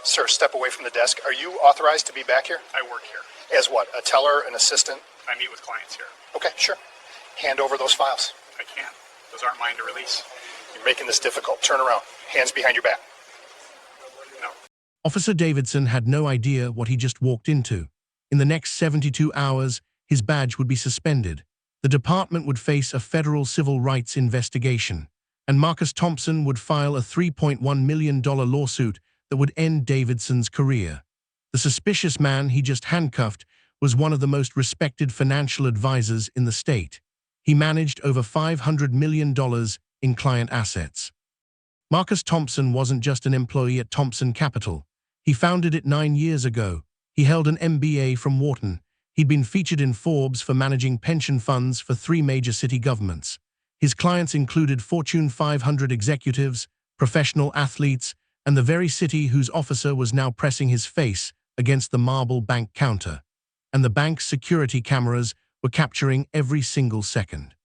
Sir, step away from the desk. Are you authorized to be back here? I work here. As what? A teller, an assistant? I meet with clients here. Okay, sure. Hand over those files. I can't. Those aren't mine to release. You're making this difficult. Turn around. Hands behind your back. No. Officer Davidson had no idea what he just walked into. In the next 72 hours, his badge would be suspended. The department would face a federal civil rights investigation, and Marcus Thompson would file a $3.1 million lawsuit that would end Davidson's career. The suspicious man he just handcuffed was one of the most respected financial advisors in the state. He managed over $500 million in client assets. Marcus Thompson wasn't just an employee at Thompson Capital. He founded it 9 years ago. He held an MBA from Wharton. He'd been featured in Forbes for managing pension funds for 3 major city governments. His clients included Fortune 500 executives, professional athletes, and the very city whose officer was now pressing his face against the marble bank counter. And the bank's security cameras were capturing every single second.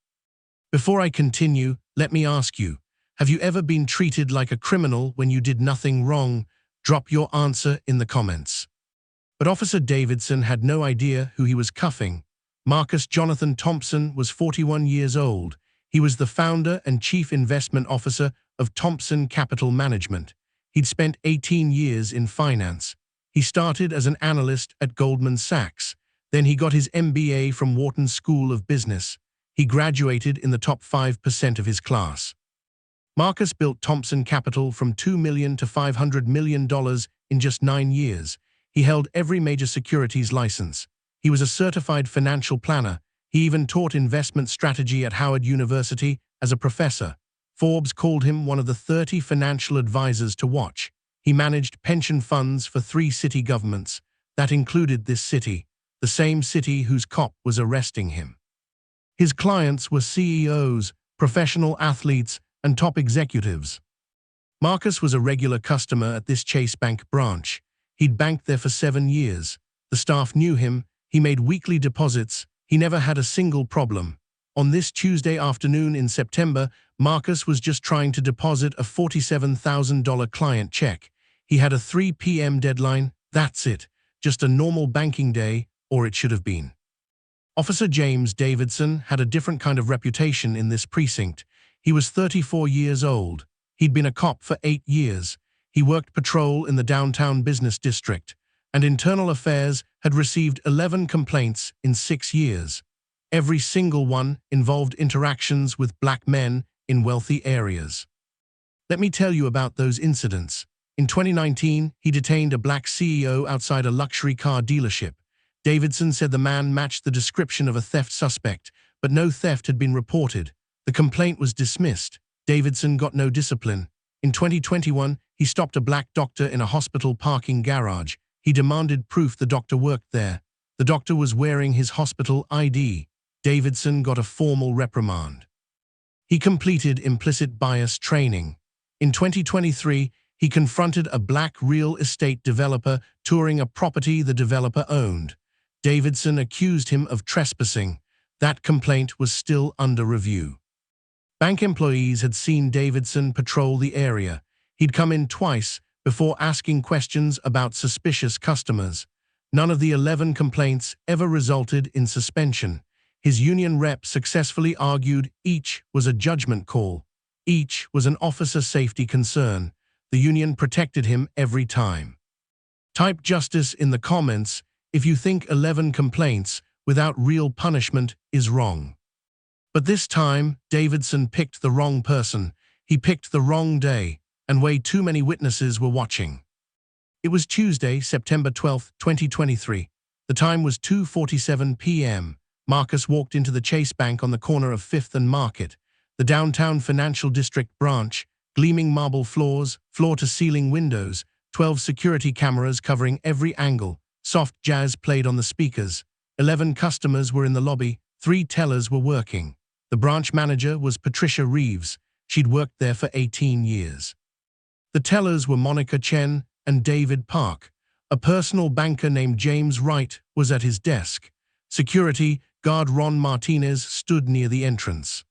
Before I continue, let me ask you, have you ever been treated like a criminal when you did nothing wrong? Drop your answer in the comments. But Officer Davidson had no idea who he was cuffing. Marcus Jonathan Thompson was 41 years old. He was the founder and chief investment officer of Thompson Capital Management. He'd spent 18 years in finance. He started as an analyst at Goldman Sachs. Then he got his MBA from Wharton School of Business. He graduated in the top 5% of his class. Marcus built Thompson Capital from $2 million to $500 million in just 9 years. He held every major securities license. He was a certified financial planner. He even taught investment strategy at Howard University as a professor. Forbes called him one of the 30 financial advisors to watch. He managed pension funds for 3 city governments. That included this city, the same city whose cop was arresting him. His clients were CEOs, professional athletes, and top executives. Marcus was a regular customer at this Chase Bank branch. He'd banked there for 7 years. The staff knew him. He made weekly deposits. He never had a single problem. On this Tuesday afternoon in September, Marcus was just trying to deposit a $47,000 client check. He had a 3 p.m. deadline. That's it. Just a normal banking day, or it should have been. Officer James Davidson had a different kind of reputation in this precinct. He was 34 years old. He'd been a cop for 8 years. He worked patrol in the downtown business district, and Internal Affairs had received 11 complaints in 6 years. Every single one involved interactions with black men in wealthy areas. Let me tell you about those incidents. In 2019, he detained a black CEO outside a luxury car dealership. Davidson said the man matched the description of a theft suspect, but no theft had been reported. The complaint was dismissed. Davidson got no discipline. In 2021, he stopped a black doctor in a hospital parking garage. He demanded proof the doctor worked there. The doctor was wearing his hospital ID. Davidson got a formal reprimand. He completed implicit bias training. In 2023, he confronted a black real estate developer touring a property the developer owned. Davidson accused him of trespassing. That complaint was still under review. Bank employees had seen Davidson patrol the area. He'd come in twice before asking questions about suspicious customers. None of the 11 complaints ever resulted in suspension. His union rep successfully argued each was a judgment call. Each was an officer safety concern. The union protected him every time. Type justice in the comments if you think 11 complaints without real punishment is wrong. But this time, Davidson picked the wrong person. He picked the wrong day, and way too many witnesses were watching. It was Tuesday, September 12, 2023. The time was 2:47 p.m. Marcus walked into the Chase Bank on the corner of 5th and Market, the downtown financial district branch, gleaming marble floors, floor-to-ceiling windows, 12 security cameras covering every angle, soft jazz played on the speakers. 11 customers were in the lobby, 3 tellers were working. The branch manager was Patricia Reeves. She'd worked there for 18 years. The tellers were Monica Chen and David Park. A personal banker named James Wright was at his desk. Security guard Ron Martinez stood near the entrance.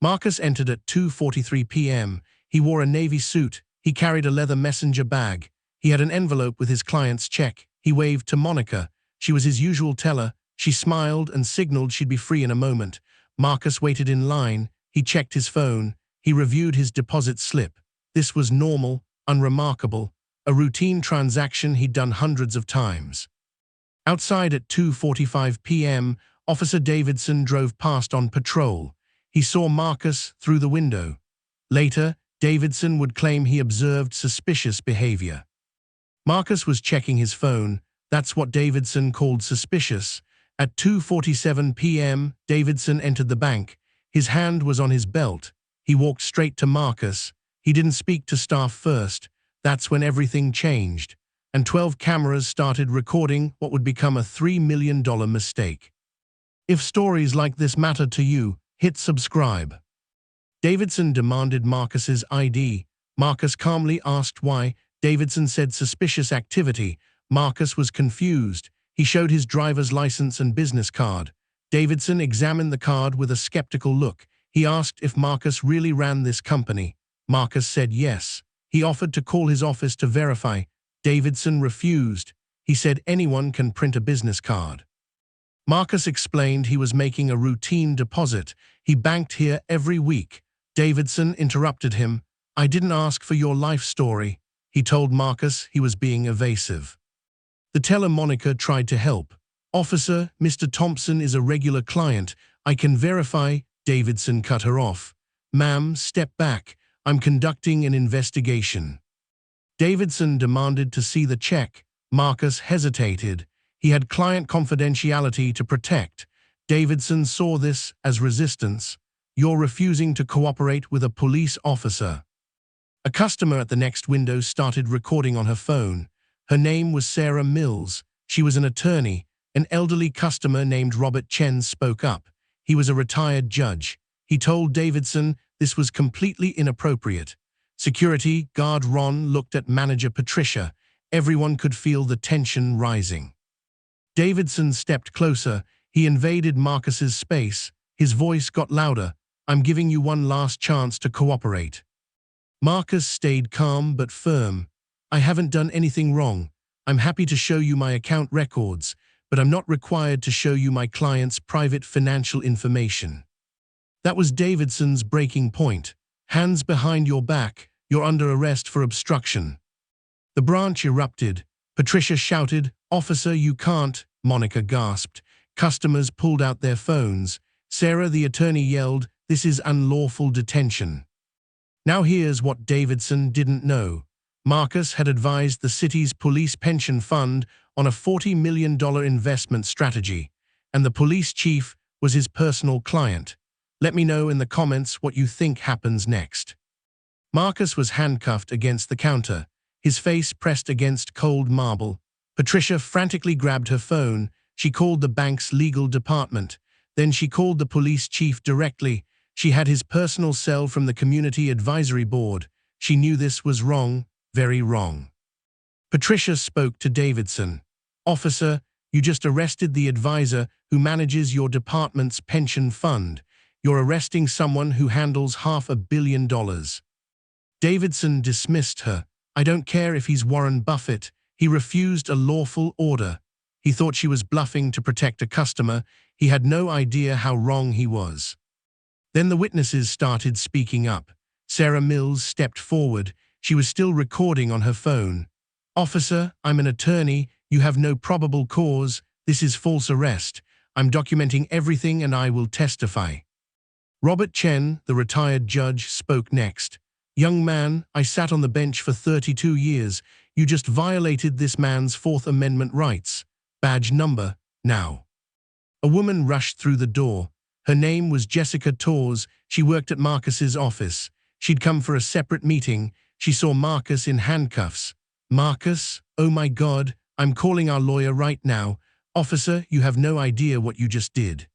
Marcus entered at 2:43 p.m. He wore a navy suit. He carried a leather messenger bag. He had an envelope with his client's check. He waved to Monica. She was his usual teller. She smiled and signaled she'd be free in a moment. Marcus waited in line. He checked his phone. He reviewed his deposit slip. This was normal, unremarkable, a routine transaction he'd done hundreds of times. Outside at 2:45 p.m., Officer Davidson drove past on patrol. He saw Marcus through the window. Later, Davidson would claim he observed suspicious behavior. Marcus was checking his phone. That's what Davidson called suspicious. At 2:47 p.m., Davidson entered the bank. His hand was on his belt. He walked straight to Marcus. He didn't speak to staff first. That's when everything changed, and 12 cameras started recording what would become a $3 million mistake. If stories like this matter to you, hit subscribe. Davidson demanded Marcus's ID. Marcus calmly asked why. Davidson said suspicious activity. Marcus was confused. He showed his driver's license and business card. Davidson examined the card with a skeptical look. He asked if Marcus really ran this company. Marcus said yes. He offered to call his office to verify. Davidson refused. He said anyone can print a business card. Marcus explained he was making a routine deposit. He banked here every week. Davidson interrupted him. I didn't ask for your life story. He told Marcus he was being evasive. The teller Monica tried to help. Officer, Mr. Thompson is a regular client. I can verify. Davidson cut her off. Ma'am, step back. I'm conducting an investigation. Davidson demanded to see the check. Marcus hesitated. He had client confidentiality to protect. Davidson saw this as resistance. You're refusing to cooperate with a police officer. A customer at the next window started recording on her phone. Her name was Sarah Mills. She was an attorney. An elderly customer named Robert Chen spoke up. He was a retired judge. He told Davidson this was completely inappropriate. Security guard Ron looked at manager Patricia. Everyone could feel the tension rising. Davidson stepped closer. He invaded Marcus's space. His voice got louder. I'm giving you one last chance to cooperate. Marcus stayed calm but firm. I haven't done anything wrong. I'm happy to show you my account records, but I'm not required to show you my client's private financial information. That was Davidson's breaking point. Hands behind your back. You're under arrest for obstruction. The branch erupted. Patricia shouted, Officer, you can't. Monica gasped. Customers pulled out their phones. Sarah, the attorney, yelled, this is unlawful detention. Now here's what Davidson didn't know. Marcus had advised the city's police pension fund on a $40 million investment strategy, and the police chief was his personal client. Let me know in the comments what you think happens next. Marcus was handcuffed against the counter, his face pressed against cold marble. Patricia frantically grabbed her phone. She called the bank's legal department. Then she called the police chief directly. She had his personal cell from the community advisory board. She knew this was wrong, very wrong. Patricia spoke to Davidson. Officer, you just arrested the advisor who manages your department's pension fund. You're arresting someone who handles $500 million. Davidson dismissed her. I don't care if he's Warren Buffett. He refused a lawful order. He thought she was bluffing to protect a customer. He had no idea how wrong he was. Then the witnesses started speaking up. Sarah Mills stepped forward. She was still recording on her phone. Officer, I'm an attorney. You have no probable cause. This is false arrest. I'm documenting everything and I will testify. Robert Chen, the retired judge, spoke next. Young man, I sat on the bench for 32 years. You just violated this man's Fourth Amendment rights. Badge number, now. A woman rushed through the door. Her name was Jessica Torres. She worked at Marcus's office. She'd come for a separate meeting. She saw Marcus in handcuffs. Marcus, oh my God, I'm calling our lawyer right now. Officer, you have no idea what you just did.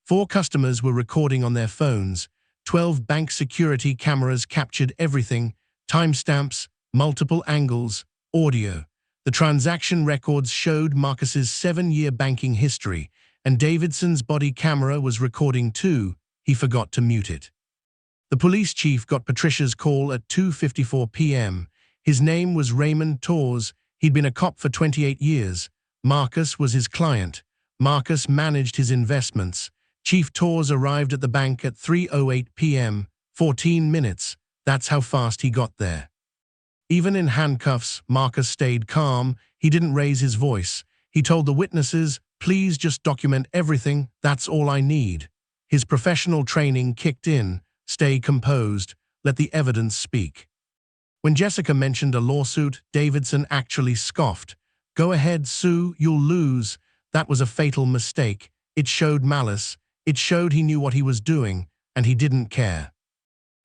4 customers were recording on their phones. 12 bank security cameras captured everything, timestamps, multiple angles, audio. The transaction records showed Marcus's 7-year banking history, and Davidson's body camera was recording too. He forgot to mute it. The police chief got Patricia's call at 2:54 p.m. His name was Raymond Torres. He'd been a cop for 28 years. Marcus was his client. Marcus managed his investments. Chief Torres arrived at the bank at 3:08 p.m., 14 minutes. That's how fast he got there. Even in handcuffs, Marcus stayed calm. He didn't raise his voice. He told the witnesses, "Please just document everything. That's all I need." His professional training kicked in. Stay composed. Let the evidence speak. When Jessica mentioned a lawsuit, Davidson actually scoffed. "Go ahead, Sue, you'll lose." That was a fatal mistake. It showed malice. It showed he knew what he was doing, and he didn't care.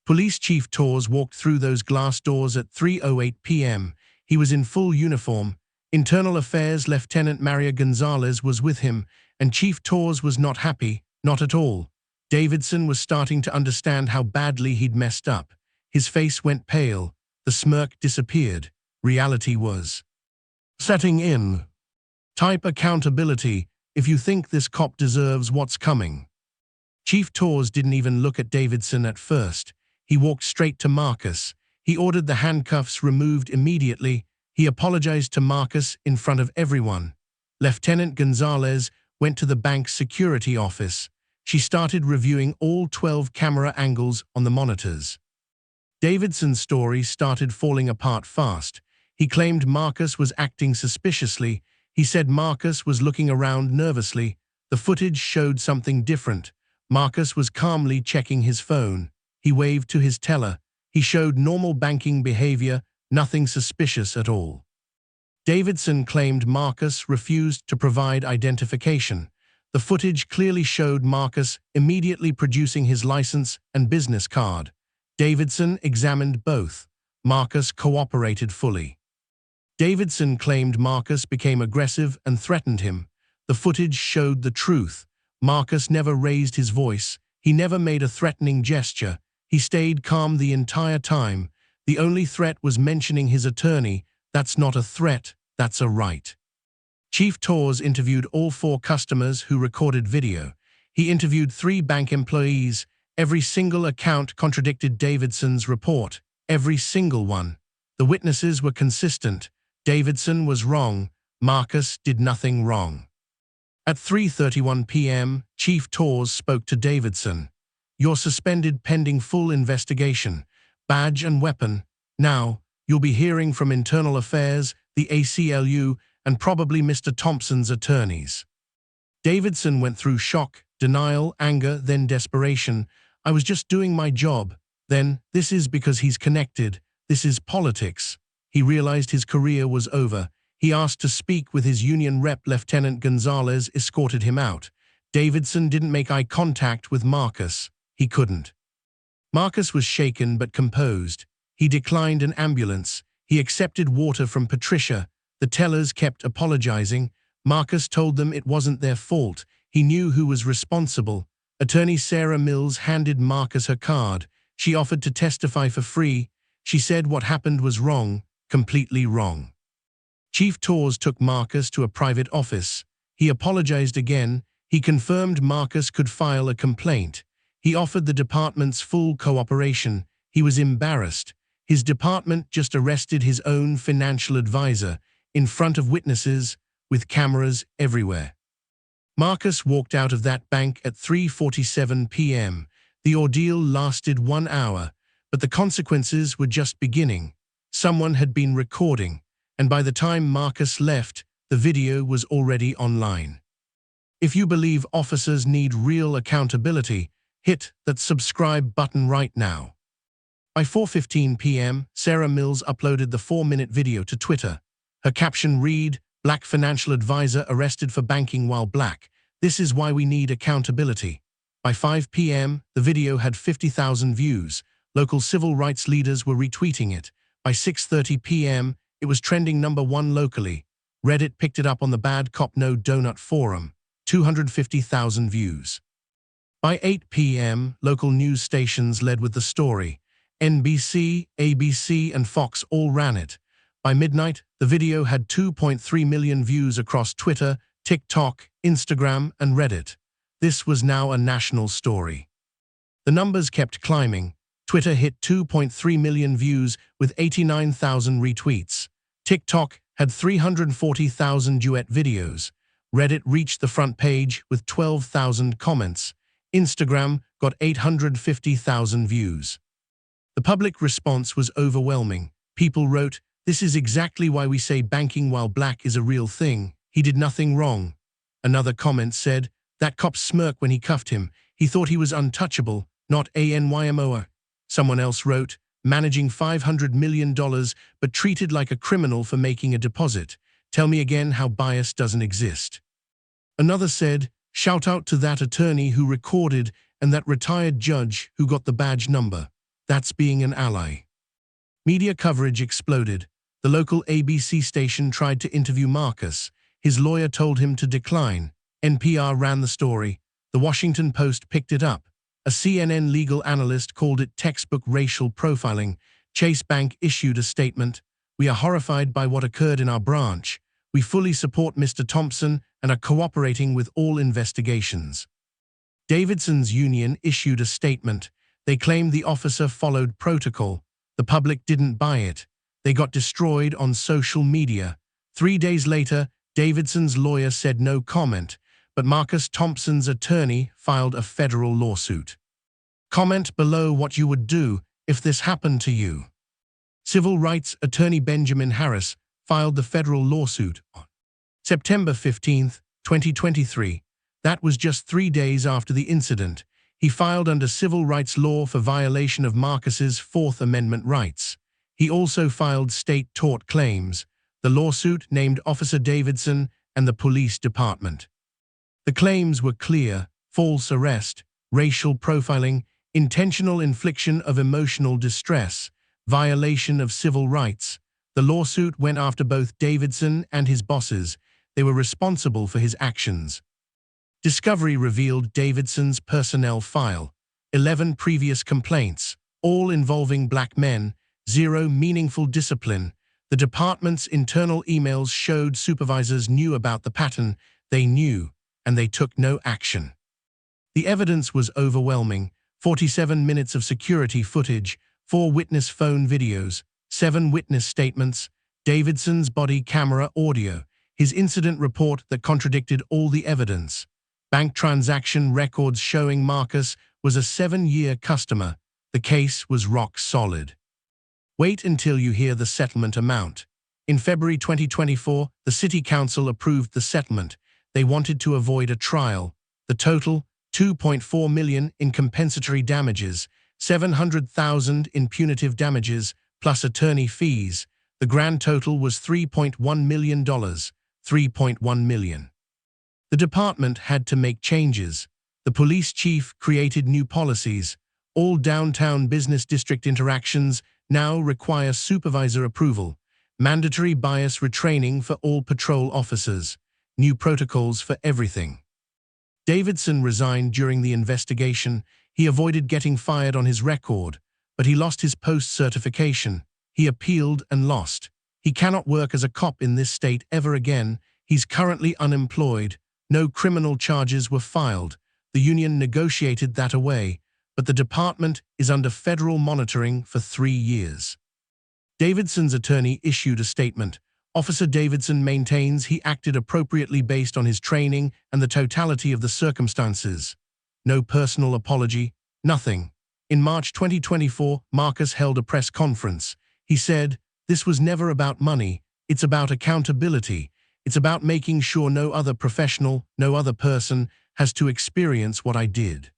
Police Chief Torres walked through those glass doors at 3:08 p.m. He was in full uniform. Internal Affairs Lieutenant Maria Gonzalez was with him, and Chief Torres was not happy, not at all. Davidson was starting to understand how badly he'd messed up. His face went pale. The smirk disappeared. Reality was setting in. Type accountability if you think this cop deserves what's coming. Chief Torres didn't even look at Davidson at first. He walked straight to Marcus. He ordered the handcuffs removed immediately. He apologized to Marcus in front of everyone. Lieutenant Gonzalez went to the bank's security office. She started reviewing all 12 camera angles on the monitors. Davidson's story started falling apart fast. He claimed Marcus was acting suspiciously. He said Marcus was looking around nervously. The footage showed something different. Marcus was calmly checking his phone. He waved to his teller. He showed normal banking behavior, nothing suspicious at all. Davidson claimed Marcus refused to provide identification. The footage clearly showed Marcus immediately producing his license and business card. Davidson examined both. Marcus cooperated fully. Davidson claimed Marcus became aggressive and threatened him. The footage showed the truth. Marcus never raised his voice. He never made a threatening gesture. He stayed calm the entire time. The only threat was mentioning his attorney. That's not a threat, that's a right. Chief Torres interviewed all 4 customers who recorded video. He interviewed 3 bank employees. Every single account contradicted Davidson's report. Every single one. The witnesses were consistent. Davidson was wrong. Marcus did nothing wrong. At 3:31 p.m., Chief Torres spoke to Davidson. "You're suspended pending full investigation. Badge and weapon. Now, you'll be hearing from Internal Affairs, the ACLU, and probably Mr. Thompson's attorneys." Davidson went through shock, denial, anger, then desperation. "I was just doing my job." Then, "This is because he's connected. This is politics." He realized his career was over. He asked to speak with his union rep. Lieutenant Gonzalez escorted him out. Davidson didn't make eye contact with Marcus. He couldn't. Marcus was shaken but composed. He declined an ambulance. He accepted water from Patricia. The tellers kept apologizing. Marcus told them it wasn't their fault. He knew who was responsible. Attorney Sarah Mills handed Marcus her card. She offered to testify for free. She said what happened was wrong, completely wrong. Chief Torres took Marcus to a private office. He apologized again. He confirmed Marcus could file a complaint. He offered the department's full cooperation. He was embarrassed. His department just arrested his own financial advisor in front of witnesses with cameras everywhere. Marcus walked out of that bank at 3:47 p.m. The ordeal lasted 1 hour, but the consequences were just beginning. Someone had been recording, and by the time Marcus left, the video was already online. If you believe officers need real accountability, hit that subscribe button right now. By 4:15 p.m., Sarah Mills uploaded the 4-minute video to Twitter. Her caption read, "Black financial advisor arrested for banking while black. This is why we need accountability." By 5 p.m., the video had 50,000 views. Local civil rights leaders were retweeting it. By 6:30 p.m., it was trending #1 locally. Reddit picked it up on the Bad Cop No Donut forum. 250,000 views. By 8 p.m., local news stations led with the story. NBC, ABC, and Fox all ran it. By midnight, the video had 2.3 million views across Twitter, TikTok, Instagram, and Reddit. This was now a national story. The numbers kept climbing. Twitter hit 2.3 million views with 89,000 retweets. TikTok had 340,000 duet videos. Reddit reached the front page with 12,000 comments. Instagram got 850,000 views. The public response was overwhelming. People wrote, "This is exactly why we say banking while black is a real thing. He did nothing wrong." Another comment said, "That cop smirked when he cuffed him. He thought he was untouchable, not ANYMO." Someone else wrote, "Managing $500 million but treated like a criminal for making a deposit. Tell me again how bias doesn't exist." Another said, "Shout out to that attorney who recorded and that retired judge who got the badge number. That's being an ally." Media coverage exploded. The local ABC station tried to interview Marcus. His lawyer told him to decline. NPR ran the story. The Washington Post picked it up. A CNN legal analyst called it textbook racial profiling. Chase Bank issued a statement. "We are horrified by what occurred in our branch. We fully support Mr. Thompson and are cooperating with all investigations." Davidson's union issued a statement. They claimed the officer followed protocol. The public didn't buy it. They got destroyed on social media. 3 days later, Davidson's lawyer said no comment, but Marcus Thompson's attorney filed a federal lawsuit. Comment below what you would do if this happened to you. Civil rights attorney Benjamin Harris filed the federal lawsuit on September 15, 2023. That was just 3 days after the incident. He filed under civil rights law for violation of Marcus's Fourth Amendment rights. He also filed state tort claims. The lawsuit named Officer Davidson and the police department. The claims were clear: false arrest, racial profiling, intentional infliction of emotional distress, violation of civil rights. The lawsuit went after both Davidson and his bosses. They were responsible for his actions. Discovery revealed Davidson's personnel file. 11 previous complaints, all involving black men, 0 meaningful discipline. The department's internal emails showed supervisors knew about the pattern. They knew, and they took no action. The evidence was overwhelming: 47 minutes of security footage, 4 witness phone videos, 7 witness statements, Davidson's body camera audio, his incident report that contradicted all the evidence, bank transaction records showing Marcus was a 7-year customer. The case was rock solid. Wait until you hear the settlement amount. In February 2024, the City Council approved the settlement. They wanted to avoid a trial. The total, $2.4 million in compensatory damages, $700,000 in punitive damages, plus attorney fees. The grand total was $3.1 million. $3.1 million. The department had to make changes. The police chief created new policies. All downtown business district interactions now require supervisor approval. Mandatory bias retraining for all patrol officers. New protocols for everything. Davidson resigned during the investigation. He avoided getting fired on his record, but he lost his post certification. He appealed and lost. He cannot work as a cop in this state ever again. He's currently unemployed. No criminal charges were filed. The union negotiated that away, but the department is under federal monitoring for 3 years. Davidson's attorney issued a statement. Officer Davidson maintains he acted appropriately based on his training and the totality of the circumstances. No personal apology, nothing. In March 2024, Marcus held a press conference. He said, "This was never about money. It's about accountability. It's about making sure no other professional, no other person has to experience what I did."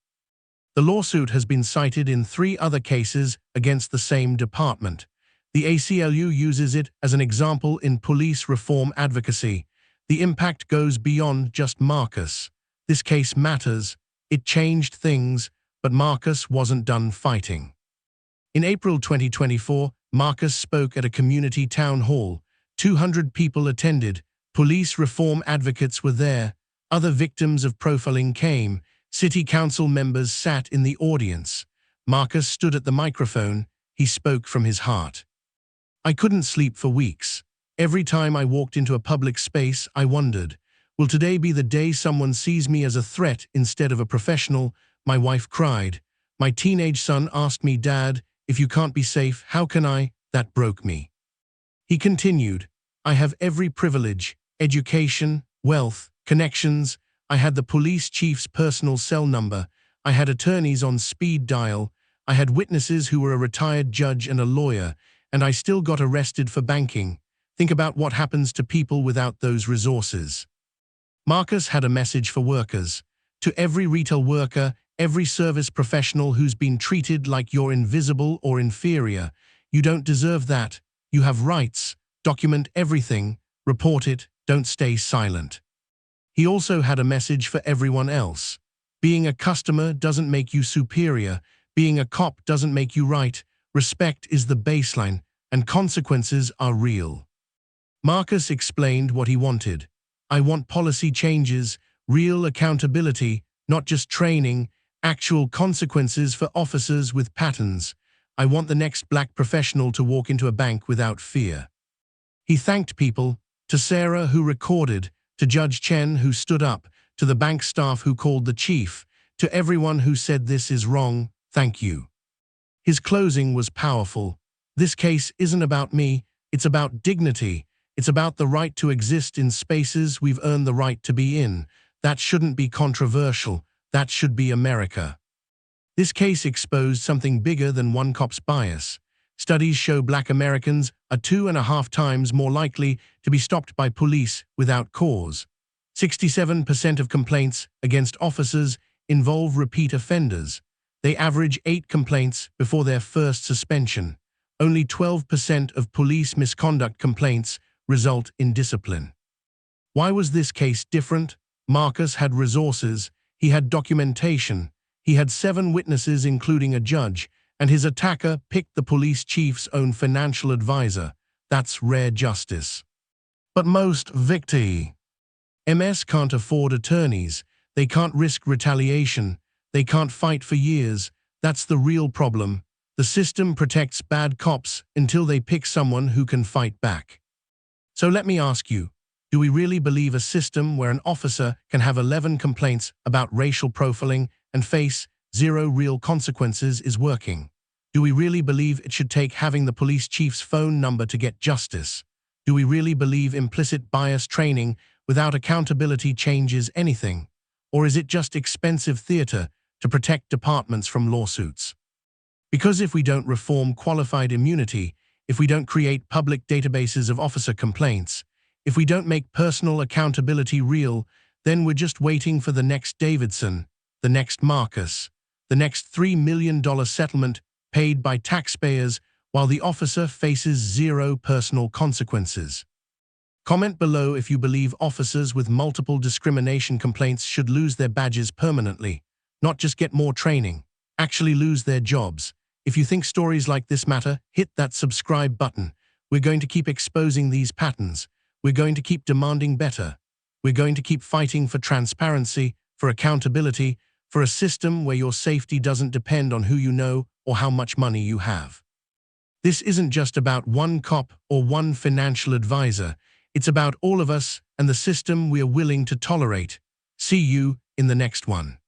The lawsuit has been cited in 3 other cases against the same department. The ACLU uses it as an example in police reform advocacy. The impact goes beyond just Marcus. This case matters. It changed things, but Marcus wasn't done fighting. In April 2024, Marcus spoke at a community town hall. 200 people attended. Police reform advocates were there. Other victims of profiling came. City council members sat in the audience. Marcus stood at the microphone. He spoke from his heart. "I couldn't sleep for weeks. Every time I walked into a public space, I wondered, will today be the day someone sees me as a threat instead of a professional?" My wife cried. My teenage son asked me, "Dad, if you can't be safe, how can I?" That broke me. He continued, "I have every privilege, education, wealth, connections. I had the police chief's personal cell number. I had attorneys on speed dial. I had witnesses who were a retired judge and a lawyer, and I still got arrested for banking. Think about what happens to people without those resources." Marcus had a message for workers. To every retail worker, every service professional who's been treated like you're invisible or inferior, you don't deserve that. You have rights. Document everything. Report it. Don't stay silent. He also had a message for everyone else. Being a customer doesn't make you superior. Being a cop doesn't make you right. Respect is the baseline, and consequences are real. Marcus explained what he wanted. "I want policy changes, real accountability, not just training, actual consequences for officers with patterns. I want the next black professional to walk into a bank without fear." He thanked people, to Sarah who recorded, to Judge Chen who stood up, to the bank staff who called the chief, to everyone who said this is wrong, thank you. His closing was powerful. "This case isn't about me, it's about dignity. It's about the right to exist in spaces we've earned the right to be in. That shouldn't be controversial. That should be America." This case exposed something bigger than one cop's bias. Studies show Black Americans are 2.5 times more likely to be stopped by police without cause. 67% of complaints against officers involve repeat offenders. They average 8 complaints before their first suspension. Only 12% of police misconduct complaints result in discipline. Why was this case different? Marcus had resources, he had documentation, he had 7 witnesses including a judge, and his attacker picked the police chief's own financial advisor. That's rare justice. But most victims can't afford attorneys, they can't risk retaliation, they can't fight for years. That's the real problem. The system protects bad cops until they pick someone who can fight back. So let me ask you, do we really believe a system where an officer can have 11 complaints about racial profiling and face 0 real consequences is working? Do we really believe it should take having the police chief's phone number to get justice? Do we really believe implicit bias training without accountability changes anything? Or is it just expensive theater to protect departments from lawsuits? Because if we don't reform qualified immunity, if we don't create public databases of officer complaints, if we don't make personal accountability real, then we're just waiting for the next Davidson, the next Marcus, the next $3 million settlement paid by taxpayers while the officer faces 0 personal consequences. Comment below if you believe officers with multiple discrimination complaints should lose their badges permanently, not just get more training, actually lose their jobs. If you think stories like this matter, hit that subscribe button. We're going to keep exposing these patterns. We're going to keep demanding better. We're going to keep fighting for transparency, for accountability, for a system where your safety doesn't depend on who you know or how much money you have. This isn't just about one cop or one financial advisor. It's about all of us and the system we are willing to tolerate. See you in the next one.